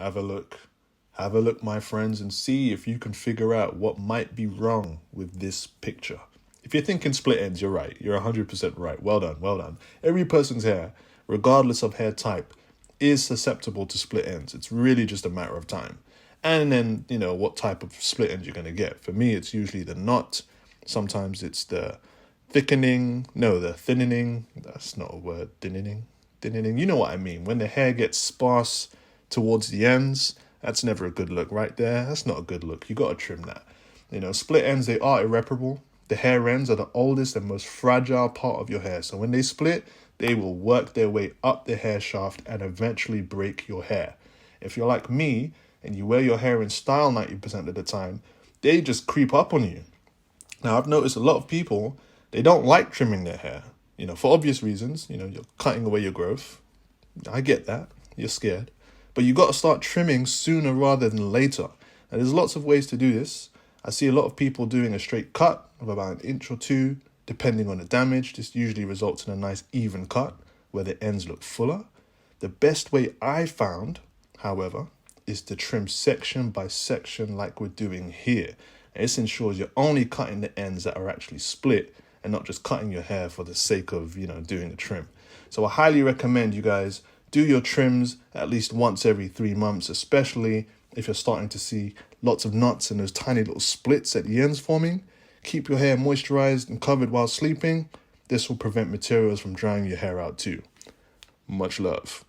have a look. Have a look, my friends, and see if you can figure out what might be wrong with this picture. If you're thinking split ends, you're right. You're 100% right. Well done, well done. Every person's hair, regardless of hair type, is susceptible to split ends. It's really just a matter of time. And then, what type of split ends you're going to get. For me, it's usually the knot. Sometimes it's the the thinning. That's not a word, thinning. You know what I mean. When the hair gets sparse towards the ends, that's never a good look right there. That's not a good look. You got to trim that. Split ends, they are irreparable. The hair ends are the oldest and most fragile part of your hair. So when they split, they will work their way up the hair shaft and eventually break your hair. If you're like me and you wear your hair in style 90% of the time, they just creep up on you. Now, I've noticed a lot of people, they don't like trimming their hair, for obvious reasons. You're cutting away your growth. I get that. You're scared. But you got to start trimming sooner rather than later. And there's lots of ways to do this. I see a lot of people doing a straight cut of about 1 inch or 2, depending on the damage. This usually results in a nice even cut where the ends look fuller. The best way I found, however, is to trim section by section like we're doing here. And this ensures you're only cutting the ends that are actually split and not just cutting your hair for the sake of, doing the trim. So I highly recommend you guys do your trims at least once every 3 months, especially if you're starting to see lots of knots and those tiny little splits at the ends forming. Keep your hair moisturized and covered while sleeping. This will prevent materials from drying your hair out too. Much love.